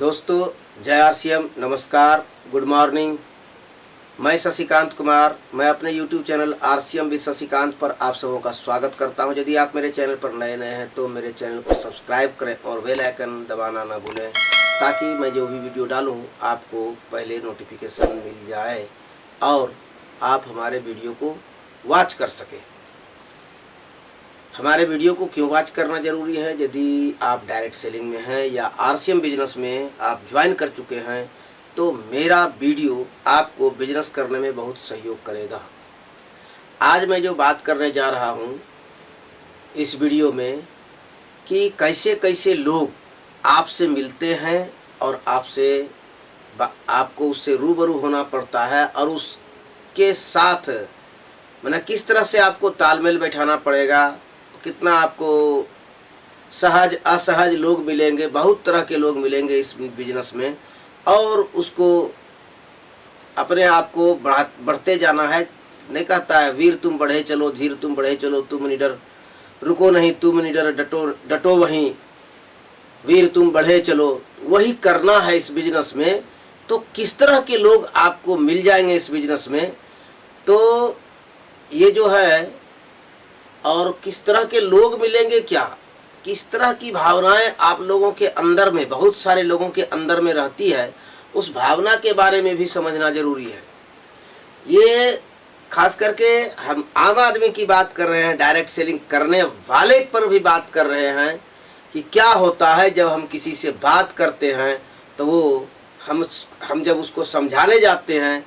दोस्तों, जय आरसीएम, नमस्कार, गुड मॉर्निंग। मैं शशिकांत कुमार, मैं अपने YouTube channel RCM with Shashikant पर आप सबों का स्वागत करता हूं। यदि आप मेरे चैनल पर नए हैं तो मेरे चैनल को सब्सक्राइब करें और बेल आइकन दबाना ना भूलें, ताकि मैं जो भी वीडियो डालूं आपको पहले नोटिफिकेशन मिल जाए और आप हमारे वीडियो को वॉच कर सकें। हमारे वीडियो को क्यों वॉच करना ज़रूरी है? यदि आप डायरेक्ट सेलिंग में हैं या आरसीएम बिजनेस में आप ज्वाइन कर चुके हैं तो मेरा वीडियो आपको बिजनेस करने में बहुत सहयोग करेगा। आज मैं जो बात करने जा रहा हूं इस वीडियो में कि कैसे कैसे लोग आपसे मिलते हैं और आपको उससे रूबरू होना पड़ता है और उसके साथ किस तरह से आपको तालमेल बैठाना पड़ेगा, कितना आपको सहज असहज लोग मिलेंगे, बहुत तरह के लोग मिलेंगे इस बिजनेस में, और उसको अपने आप को बढ़ते जाना है। नहीं कहता है वीर तुम बढ़े चलो, धीर तुम बढ़े चलो, तुम निडर रुको नहीं, तुम निडर डटो वहीं, वीर तुम बढ़े चलो, वही करना है इस बिजनेस में। तो किस तरह के लोग आपको मिल जाएंगे इस बिजनेस में, तो ये जो है, और किस तरह के लोग मिलेंगे, क्या किस तरह की भावनाएं आप लोगों के अंदर में, बहुत सारे लोगों के अंदर में रहती है, उस भावना के बारे में भी समझना जरूरी है। ये खास करके हम आम आदमी की बात कर रहे हैं, डायरेक्ट सेलिंग करने वाले पर भी बात कर रहे हैं कि क्या होता है जब हम किसी से बात करते हैं तो वो हम जब उसको समझाने जाते हैं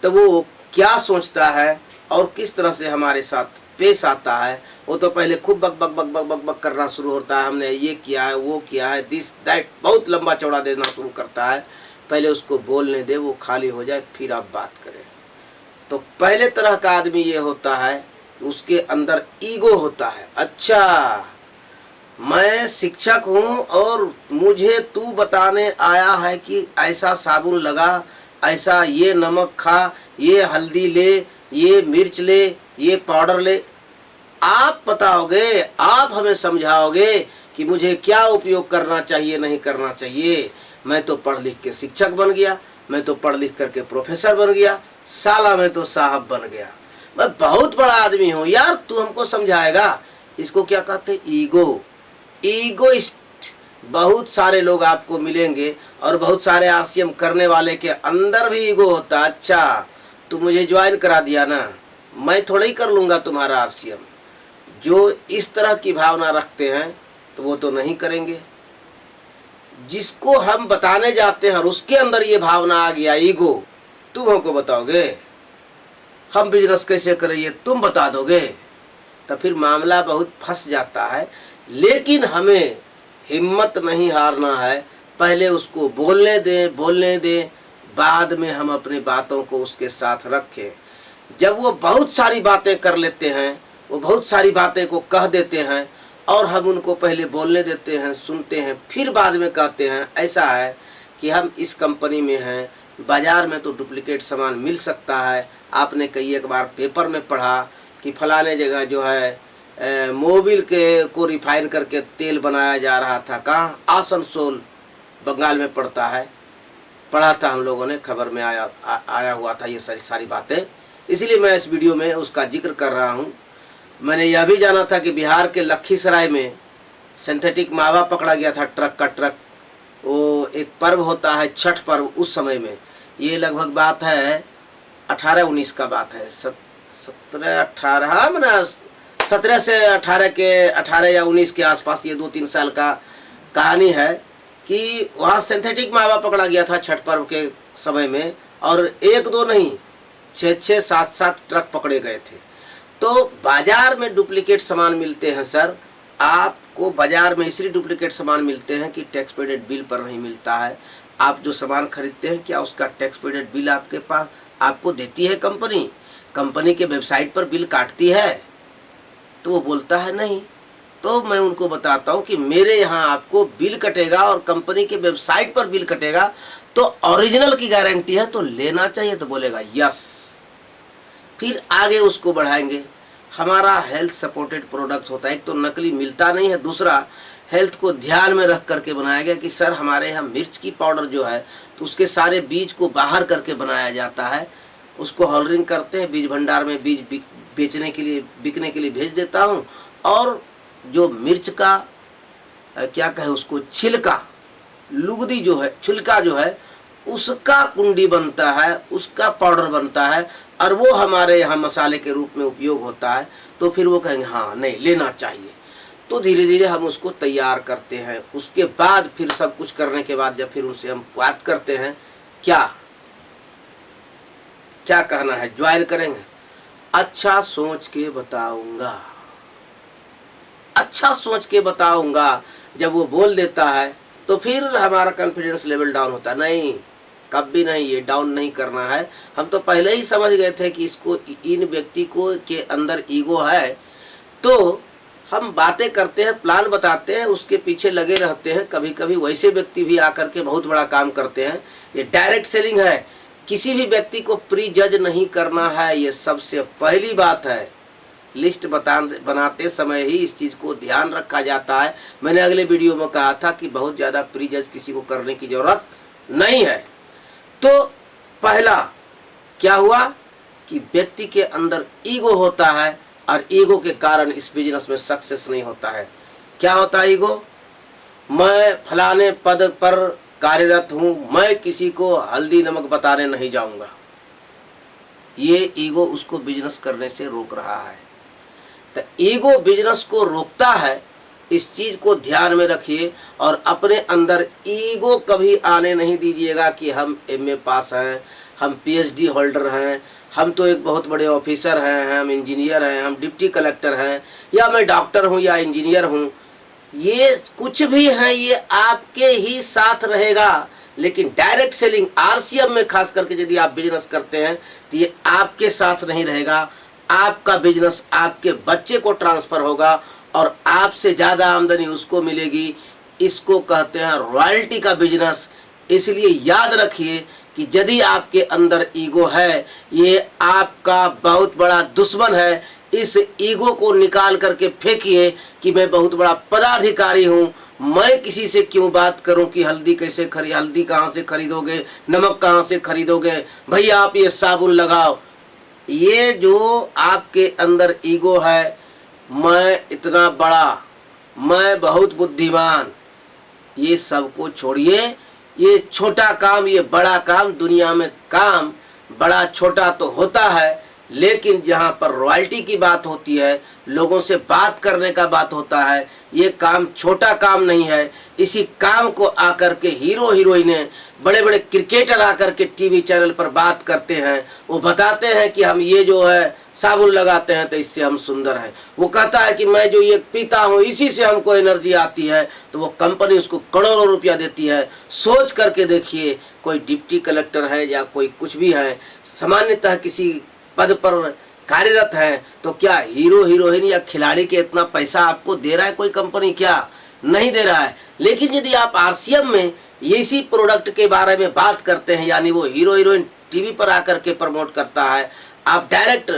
तो वो क्या सोचता है और किस तरह से हमारे साथ पेश आता है। वो तो पहले खूब बक बक बक बक बक बक करना शुरू होता है, हमने ये किया है, वो किया है, दिस दैट, बहुत लंबा चौड़ा देना शुरू करता है। पहले उसको बोलने दे, वो खाली हो जाए, फिर आप बात करें। तो पहले तरह का आदमी ये होता है, उसके अंदर ईगो होता है। अच्छा, मैं शिक्षक हूँ और मुझे तू बताने आया है कि ऐसा साबुन लगा, ऐसा ये नमक खा, ये हल्दी ले, ये मिर्च ले, ये पाउडर ले। आप बताओगे, आप हमें समझाओगे कि मुझे क्या उपयोग करना चाहिए, नहीं करना चाहिए। मैं तो पढ़ लिख के शिक्षक बन गया, मैं तो पढ़ लिख करके प्रोफेसर बन गया, साला मैं तो साहब बन गया, मैं बहुत बड़ा आदमी हूँ यार, तू हमको समझाएगा। इसको क्या कहते हैं? Ego, egoist. बहुत सारे लोग आपको मिलेंगे और बहुत सारे आरसीएम करने वाले के अंदर भी ईगो होता है। अच्छा, तू मुझे ज्वाइन करा दिया ना, मैं थोड़ा ही कर लूँगा तुम्हारा आरसीएम। जो इस तरह की भावना रखते हैं तो वो तो नहीं करेंगे। जिसको हम बताने जाते हैं और उसके अंदर ये भावना आ गया, ईगो, तुम हमको बताओगे हम बिजनेस कैसे करें, ये तुम बता दोगे, तो फिर मामला बहुत फंस जाता है। लेकिन हमें हिम्मत नहीं हारना है, पहले उसको बोलने दें, बाद में हम अपनी बातों को उसके साथ रखें। जब वो बहुत सारी बातें कर लेते हैं, वो बहुत सारी बातें को कह देते हैं और हम उनको पहले बोलने देते हैं, सुनते हैं, फिर बाद में कहते हैं ऐसा है कि हम इस कंपनी में हैं, बाज़ार में तो डुप्लीकेट सामान मिल सकता है। आपने कई एक बार पेपर में पढ़ा कि फलाने जगह जो है मोबिल को रिफाइन करके तेल बनाया जा रहा था। कहाँ? आसनसोल, बंगाल में पड़ता है। पढ़ा था हम लोगों ने, खबर में आया हुआ था ये सारी बातें, इसलिए मैं इस वीडियो में उसका जिक्र कर रहा हूँ। मैंने यह भी जाना था कि बिहार के लखीसराय में सिंथेटिक मावा पकड़ा गया था, ट्रक का ट्रक। वो एक पर्व होता है, छठ पर्व, उस समय में, ये लगभग बात है 18-19 का बात है, 17 से 18 या 19 के आसपास, ये 2-3 साल का कहानी है कि वहाँ सिंथेटिक मावा पकड़ा गया था छठ पर्व के समय में, और 1-2 नहीं, 6-6, 7-7 ट्रक पकड़े गए थे। तो बाजार में डुप्लीकेट सामान मिलते हैं सर। आपको बाजार में इसलिए डुप्लीकेट सामान मिलते हैं कि टैक्स पेडेड बिल पर नहीं मिलता है। आप जो सामान खरीदते हैं, क्या उसका टैक्स पेडेड बिल आपके पास आपको देती है कंपनी के वेबसाइट पर बिल काटती है? तो वो बोलता है नहीं। तो मैं उनको बताता हूँ कि मेरे यहाँ आपको बिल कटेगा और कंपनी के वेबसाइट पर बिल कटेगा, तो ओरिजिनल की गारंटी है, तो लेना चाहिए। तो बोलेगा यस, फिर आगे उसको बढ़ाएंगे। हमारा हेल्थ सपोर्टेड प्रोडक्ट होता है, एक तो नकली मिलता नहीं है, दूसरा हेल्थ को ध्यान में रख करके बनाया गया कि सर हमारे यहाँ मिर्च की पाउडर जो है तो उसके सारे बीज को बाहर करके बनाया जाता है, उसको हॉलरिंग करते हैं, बीज भंडार में बीज बेचने के लिए बिकने के लिए भेज देता हूँ, और जो मिर्च का क्या कहे उसको छिलका, लुगदी जो है, छिलका जो है उसका कुंडी बनता है, उसका पाउडर बनता है, और वो हमारे यहाँ मसाले के रूप में उपयोग होता है। तो फिर वो कहेंगे हाँ नहीं लेना चाहिए। तो धीरे धीरे हम उसको तैयार करते हैं। उसके बाद फिर सब कुछ करने के बाद जब फिर उनसे हम बात करते हैं क्या क्या कहना है, ज्वाइन करेंगे, अच्छा सोच के बताऊंगा, अच्छा सोच के बताऊंगा। जब वो बोल देता है तो फिर हमारा कॉन्फिडेंस लेवल डाउन होता है। नहीं, कभी नहीं, ये डाउन नहीं करना है। हम तो पहले ही समझ गए थे कि इसको, इन व्यक्ति को के अंदर ईगो है। तो हम बातें करते हैं, प्लान बताते हैं, उसके पीछे लगे रहते हैं। कभी कभी वैसे व्यक्ति भी आकर के बहुत बड़ा काम करते हैं। ये डायरेक्ट सेलिंग है। किसी भी व्यक्ति को प्री जज नहीं करना है, ये सबसे पहली बात है। लिस्ट बनाते समय ही इस चीज़ को ध्यान रखा जाता है। मैंने अगले वीडियो में कहा था कि बहुत ज़्यादा प्री जज किसी को करने की ज़रूरत नहीं है। तो पहला क्या हुआ कि व्यक्ति के अंदर ईगो होता है, और ईगो के कारण इस बिजनेस में सक्सेस नहीं होता है। क्या होता है ईगो? मैं फलाने पद पर कार्यरत हूँ, मैं किसी को हल्दी नमक बताने नहीं जाऊंगा। ये ईगो उसको बिजनेस करने से रोक रहा है। तो ईगो बिजनेस को रोकता है, इस चीज को ध्यान में रखिए। और अपने अंदर ईगो कभी आने नहीं दीजिएगा कि हम एमए पास हैं, हम पीएचडी होल्डर हैं, हम तो एक बहुत बड़े ऑफिसर हैं, हम इंजीनियर हैं, हम डिप्टी कलेक्टर हैं, या मैं डॉक्टर हूं या इंजीनियर हूं। ये कुछ भी है, ये आपके ही साथ रहेगा। लेकिन डायरेक्ट सेलिंग आरसीएम में खास करके यदि आप बिजनेस करते हैं तो ये आपके साथ नहीं रहेगा। आपका बिजनेस आपके बच्चे को ट्रांसफर होगा और आपसे ज़्यादा आमदनी उसको मिलेगी। इसको कहते हैं रॉयल्टी का बिजनेस। इसलिए याद रखिए कि यदि आपके अंदर ईगो है, ये आपका बहुत बड़ा दुश्मन है। इस ईगो को निकाल करके फेंकिए कि मैं बहुत बड़ा पदाधिकारी हूँ, मैं किसी से क्यों बात करूं कि हल्दी हल्दी कहाँ से खरीदोगे, नमक कहाँ से खरीदोगे, भैया आप ये साबुन लगाओ। ये जो आपके अंदर ईगो है, मैं इतना बड़ा, मैं बहुत बुद्धिमान, ये सबको छोड़िए। ये छोटा काम, ये बड़ा काम, दुनिया में काम बड़ा छोटा तो होता है, लेकिन जहाँ पर रॉयल्टी की बात होती है, लोगों से बात करने का बात होता है, ये काम छोटा काम नहीं है। इसी काम को आकर के हीरो हीरोइनें, बड़े बड़े क्रिकेटर आकर के टीवी चैनल पर बात करते हैं। वो बताते हैं कि हम ये जो है साबुन लगाते हैं तो इससे हम सुंदर हैं। वो कहता है कि मैं जो ये पीता हूँ इसी से हमको एनर्जी आती है। तो वो कंपनी उसको करोड़ों रुपया देती है। सोच करके देखिए, कोई डिप्टी कलेक्टर है या कोई कुछ भी है, सामान्यतः किसी पद पर कार्यरत है, तो क्या हीरो हीरोइन या खिलाड़ी के इतना पैसा आपको दे रहा है कोई कंपनी? क्या नहीं दे रहा है। लेकिन यदि आप आरसीएम में इसी प्रोडक्ट के बारे में बात करते हैं, यानी वो हीरो हीरोइन टीवी पर आकर के प्रमोट करता है, आप डायरेक्ट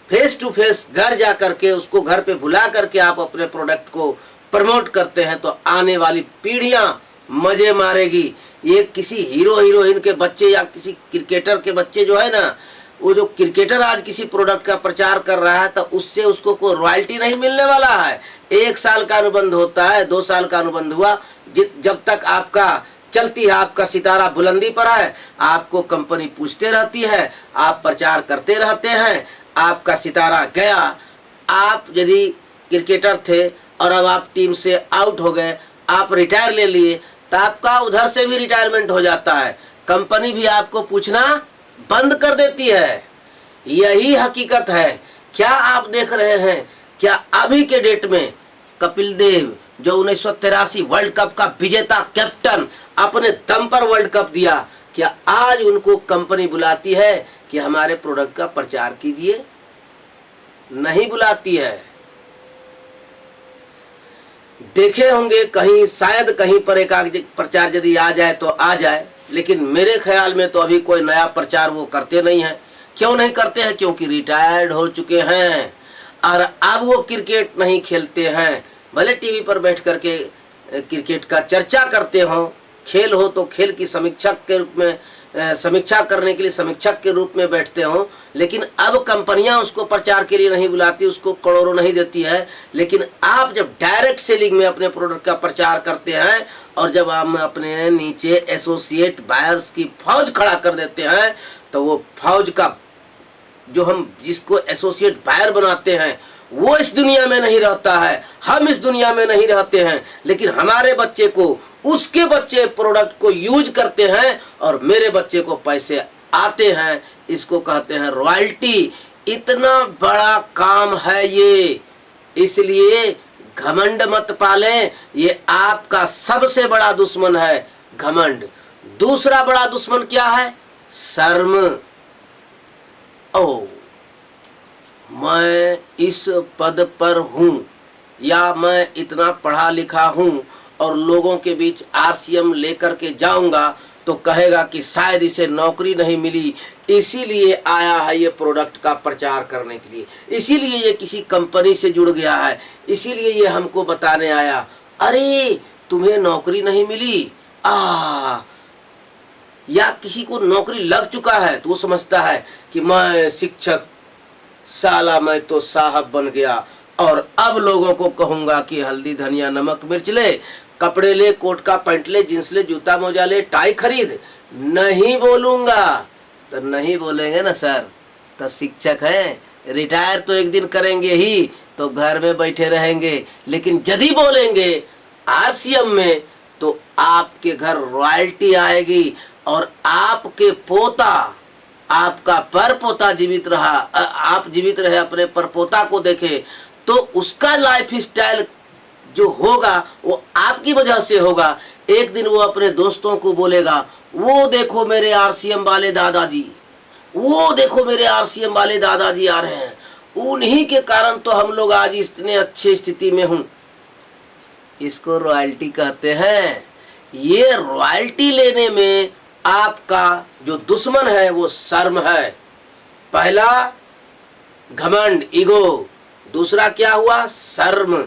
फेस टू फेस घर जा करके उसको घर पे बुला करके आप अपने प्रोडक्ट को प्रमोट करते हैं, तो आने वाली पीढ़ियां मजे मारेगी। ये किसी हीरो हीरोइन के बच्चे या किसी क्रिकेटर के बच्चे जो है ना, वो जो क्रिकेटर आज किसी प्रोडक्ट का प्रचार कर रहा है तो उससे उसको कोई रॉयल्टी नहीं मिलने वाला है। 1 साल का अनुबंध होता है, 2 साल का अनुबंध हुआ, जब तक आपका चलती है, आपका सितारा बुलंदी पर है, आपको कंपनी पूछते रहती है, आप प्रचार करते रहते हैं, आपका सितारा गया। आप यदि क्रिकेटर थे और अब आप टीम से आउट हो गए, आप रिटायर ले लिए, तो आपका उधर से भी रिटायरमेंट हो जाता है, कंपनी भी आपको पूछना बंद कर देती है। यही हकीकत है। क्या आप देख रहे हैं, क्या अभी के डेट में कपिल देव जो 1983 वर्ल्ड कप का विजेता कैप्टन, अपने दम पर वर्ल्ड कप दिया, क्या आज उनको कंपनी बुलाती है कि हमारे प्रोडक्ट का प्रचार कीजिए? नहीं बुलाती है। देखे होंगे कहीं, शायद कहीं पर एक प्रचार यदि आ जाए तो आ जाए, लेकिन मेरे ख्याल में तो अभी कोई नया प्रचार वो करते नहीं हैं। क्यों नहीं करते हैं? क्योंकि रिटायर्ड हो चुके हैं और अब वो क्रिकेट नहीं खेलते हैं। भले टीवी पर बैठ करके क्रिकेट का चर्चा करते हो, खेल हो तो खेल की समीक्षक के रूप में समीक्षा करने के लिए समीक्षक के रूप में बैठते हो, लेकिन अब कंपनियां उसको प्रचार के लिए नहीं बुलाती, उसको करोड़ों नहीं देती है। लेकिन आप जब डायरेक्ट सेलिंग में अपने प्रोडक्ट का प्रचार करते हैं और जब हम अपने नीचे एसोसिएट बायर्स की फौज खड़ा कर देते हैं, तो वो फौज का जो हम जिसको एसोसिएट बायर बनाते हैं वो इस दुनिया में नहीं रहता है, हम इस दुनिया में नहीं रहते हैं, लेकिन हमारे बच्चे को, उसके बच्चे प्रोडक्ट को यूज करते हैं और मेरे बच्चे को पैसे आते हैं। इसको कहते हैं रॉयल्टी। इतना बड़ा काम है ये, इसलिए घमंड मत पालें। ये आपका सबसे बड़ा दुश्मन है, घमंड। दूसरा बड़ा दुश्मन क्या है? शर्म। ओ, मैं इस पद पर हूँ या मैं इतना पढ़ा लिखा हूँ और लोगों के बीच आरसीएम लेकर के जाऊंगा तो कहेगा कि शायद इसे नौकरी नहीं मिली, इसीलिए आया है ये प्रोडक्ट का प्रचार करने के लिए, इसीलिए ये किसी कंपनी से जुड़ गया है, इसीलिए ये हमको बताने आया। अरे तुम्हें नौकरी नहीं मिली, या किसी को नौकरी लग चुका है तो वो समझता है कि मैं शिक्षक, साला मैं तो साहब बन गया और अब लोगों को कहूंगा कि हल्दी धनिया नमक मिर्च ले, कपड़े ले, कोट का पैंट ले, जींस ले, जूता मोजा ले, टाई खरीद। नहीं बोलूंगा तो नहीं बोलेंगे ना सर, तो शिक्षक हैं, रिटायर तो एक दिन करेंगे ही, तो घर में बैठे रहेंगे। लेकिन यदि बोलेंगे आरसीएम में तो आपके घर रॉयल्टी आएगी और आपके पोता, आपका पर पोता जीवित रहा, आप जीवित रहे, अपने पर पोता को देखे तो उसका लाइफ स्टाइल जो होगा वो आपकी वजह से होगा। एक दिन वो अपने दोस्तों को बोलेगा, वो देखो मेरे आरसीएम वाले दादाजी, वो देखो मेरे आरसीएम वाले दादाजी आ रहे हैं, उन्हीं के कारण तो हम लोग आज इतने अच्छी स्थिति में हूं। इसको रॉयल्टी कहते हैं। ये रॉयल्टी लेने में आपका जो दुश्मन है वो शर्म है। पहला घमंड, ईगो। दूसरा क्या हुआ? शर्म।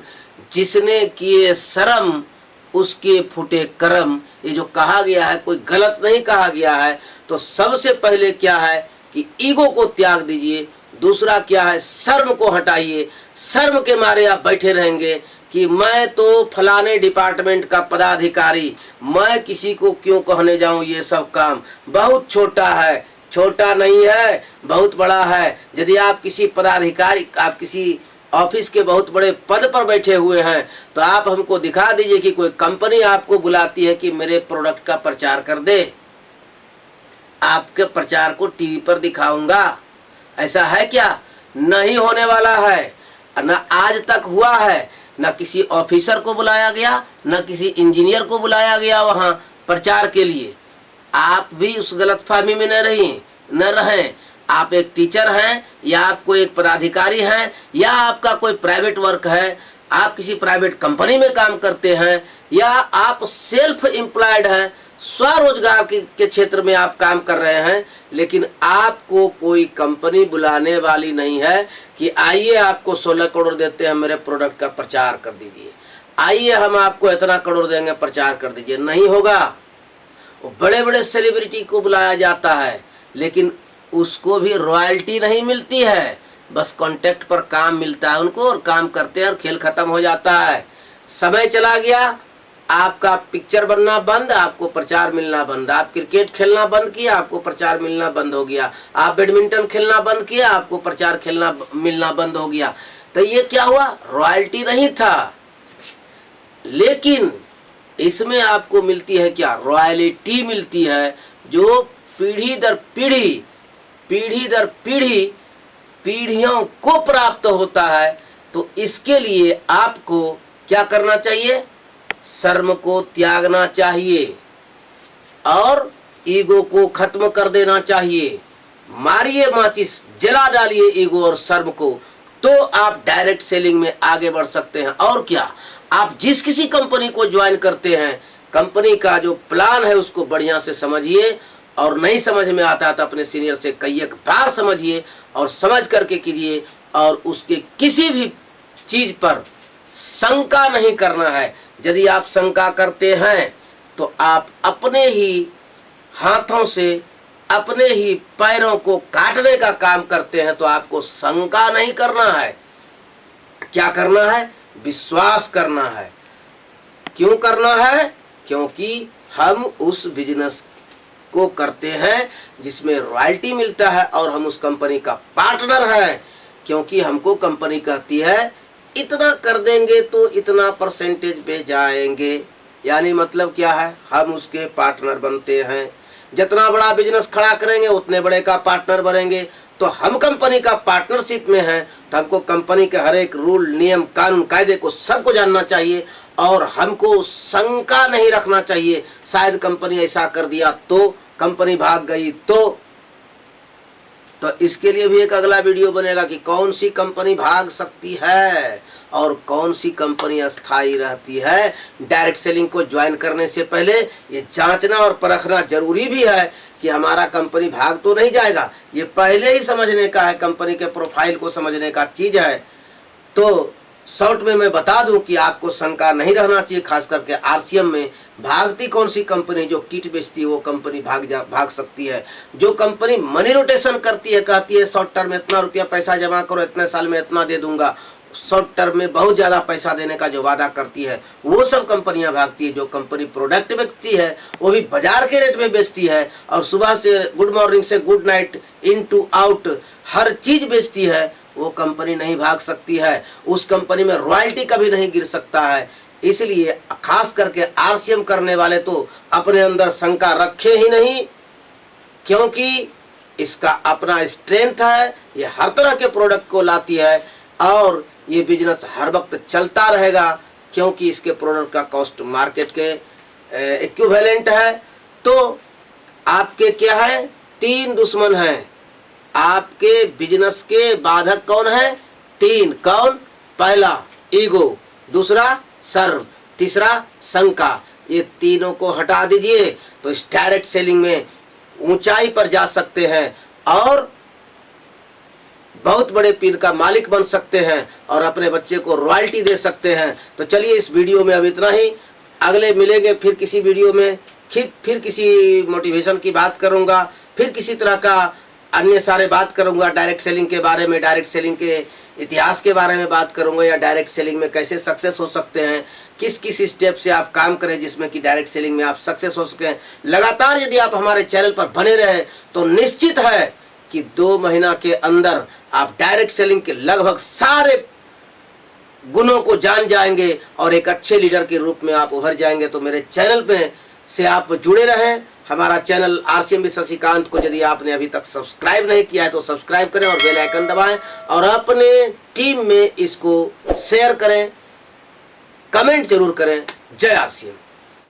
जिसने किए शर्म उसके फूटे कर्म। ये जो कहा गया है कोई गलत नहीं कहा गया है। तो सबसे पहले क्या है कि ईगो को त्याग दीजिए। दूसरा क्या है? शर्म को हटाइए। शर्म के मारे आप बैठे रहेंगे कि मैं तो फलाने डिपार्टमेंट का पदाधिकारी, मैं किसी को क्यों कहने जाऊं, ये सब काम बहुत छोटा है। छोटा नहीं है, बहुत बड़ा है। यदि आप किसी पदाधिकारी, आप किसी ऑफिस के बहुत बड़े पद पर बैठे हुए हैं तो आप हमको दिखा दीजिए कि कोई कंपनी आपको बुलाती है कि मेरे प्रोडक्ट का प्रचार कर दे, आपके प्रचार को टीवी पर दिखाऊंगा। ऐसा है क्या? नहीं होने वाला है। न आज तक हुआ है, न किसी ऑफिसर को बुलाया गया, न किसी इंजीनियर को बुलाया गया वहां प्रचार के लिए। आप भी उस गलतफहमी में न रहें। आप एक टीचर हैं या आप कोई एक पदाधिकारी हैं या आपका कोई प्राइवेट वर्क है, आप किसी प्राइवेट कंपनी में काम करते हैं या आप सेल्फ एम्प्लॉयड हैं, स्वरोजगार के क्षेत्र में आप काम कर रहे हैं, लेकिन आपको कोई कंपनी बुलाने वाली नहीं है कि आइए आपको 16 करोड़ देते हैं, मेरे प्रोडक्ट का प्रचार कर दीजिए, आइए हम आपको इतना करोड़ देंगे, प्रचार कर दीजिए। नहीं होगा। बड़े बड़े सेलिब्रिटी को बुलाया जाता है लेकिन उसको भी रॉयल्टी नहीं मिलती है, बस कॉन्ट्रैक्ट पर काम मिलता है उनको और काम करते हैं और खेल खत्म हो जाता है। समय चला गया, आपका पिक्चर बनना बंद, आपको प्रचार मिलना बंद। आप क्रिकेट खेलना बंद किया, आपको प्रचार मिलना बंद हो गया। आप बैडमिंटन खेलना बंद किया, आपको प्रचार मिलना बंद हो गया। तो ये क्या हुआ? रॉयल्टी नहीं था। लेकिन इसमें आपको मिलती है क्या? रॉयल्टी मिलती है, जो पीढ़ी दर पीढ़ी, पीढ़ी दर पीढ़ी, पीढ़ियों को प्राप्त होता है। तो इसके लिए आपको क्या करना चाहिए? शर्म को त्यागना चाहिए और ईगो को खत्म कर देना चाहिए। मारिए माचिस, जला डालिए ईगो और शर्म को, तो आप डायरेक्ट सेलिंग में आगे बढ़ सकते हैं। और क्या, आप जिस किसी कंपनी को ज्वाइन करते हैं, कंपनी का जो प्लान है उसको बढ़िया से समझिए, और नहीं समझ में आता तो अपने सीनियर से कई एक बार समझिए और समझ करके कीजिए, और उसके किसी भी चीज पर शंका नहीं करना है। यदि आप शंका करते हैं तो आप अपने ही हाथों से अपने ही पैरों को काटने का काम करते हैं। तो आपको शंका नहीं करना है, क्या करना है? विश्वास करना है। क्यों करना है? क्योंकि हम उस बिजनेस को करते हैं जिसमें रॉयल्टी मिलता है और हम उस कंपनी का पार्टनर है। क्योंकि हमको कंपनी कहती है इतना कर देंगे तो इतना परसेंटेज पे जाएंगे, यानी मतलब क्या है? हम उसके पार्टनर बनते हैं। जितना बड़ा बिजनेस खड़ा करेंगे उतने बड़े का पार्टनर बनेंगे। तो हम कंपनी का पार्टनरशिप में हैं तो हमको कंपनी के हर एक रूल, नियम, कानून, कायदे को सबको जानना चाहिए और हमको शंका नहीं रखना चाहिए शायद कंपनी ऐसा कर दिया तो, कंपनी भाग गई तो इसके लिए भी एक अगला वीडियो बनेगा कि कौन सी कंपनी भाग सकती है और कौन सी कंपनी अस्थायी रहती है। डायरेक्ट सेलिंग को ज्वाइन करने से पहले ये जांचना और परखना जरूरी भी है कि हमारा कंपनी भाग तो नहीं जाएगा। ये पहले ही समझने का है, कंपनी के प्रोफाइल को समझने का चीज है। तो शॉर्ट में मैं बता दूं कि आपको शंका नहीं रहना चाहिए, खास करके आरसीएम में भागती कौन सी कंपनी? जो किट बेचती है वो कंपनी भाग सकती है। जो कंपनी मनी रोटेशन करती है, कहती है शॉर्ट टर्म में इतना रुपया पैसा जमा करो, इतने साल में इतना दे दूंगा, शॉर्ट टर्म में बहुत ज़्यादा पैसा देने का जो वादा करती है, वो सब कंपनियां भागती है। जो कंपनी प्रोडक्ट बेचती है वो भी बाजार के रेट में बेचती है और सुबह से गुड मॉर्निंग से good night, in to out हर चीज़ बेचती है, वो कंपनी नहीं भाग सकती है। उस कंपनी में रॉयल्टी कभी नहीं गिर सकता है। इसलिए खास करके आरसीएम करने वाले तो अपने अंदर शंका रखे ही नहीं, क्योंकि इसका अपना स्ट्रेंथ है। ये हर तरह के प्रोडक्ट को लाती है और ये बिजनेस हर वक्त चलता रहेगा, क्योंकि इसके प्रोडक्ट का कॉस्ट मार्केट के इक्विवेलेंट है। तो आपके क्या है? 3 दुश्मन हैं आपके बिजनेस के। बाधक कौन है? 3। कौन? पहला ईगो, दूसरा सर्व, तीसरा शंका। ये तीनों को हटा दीजिए तो इस डायरेक्ट सेलिंग में ऊंचाई पर जा सकते हैं और बहुत बड़े पिन का मालिक बन सकते हैं और अपने बच्चे को रॉयल्टी दे सकते हैं। तो चलिए इस वीडियो में अब इतना ही। अगले मिलेंगे फिर किसी वीडियो में, फिर किसी मोटिवेशन की बात करूंगा, फिर किसी तरह का अन्य सारे बात करूंगा। डायरेक्ट सेलिंग के बारे में, डायरेक्ट सेलिंग के इतिहास के बारे में बात करूंगा, या डायरेक्ट सेलिंग में कैसे सक्सेस हो सकते हैं, किस किस स्टेप से आप काम करें जिसमें कि डायरेक्ट सेलिंग में आप सक्सेस हो सकें। लगातार यदि आप हमारे चैनल पर बने रहे तो निश्चित है कि 2 महीना के अंदर आप डायरेक्ट सेलिंग के लगभग सारे गुणों को जान जाएंगे और एक अच्छे लीडर के रूप में आप उभर जाएंगे। तो मेरे चैनल पे से आप जुड़े रहें। हमारा चैनल आरसीएम विद शशिकांत को यदि आपने अभी तक सब्सक्राइब नहीं किया है तो सब्सक्राइब करें और बेल आइकन दबाएं और अपने टीम में इसको शेयर करें, कमेंट जरूर करें। जय आरसीएम।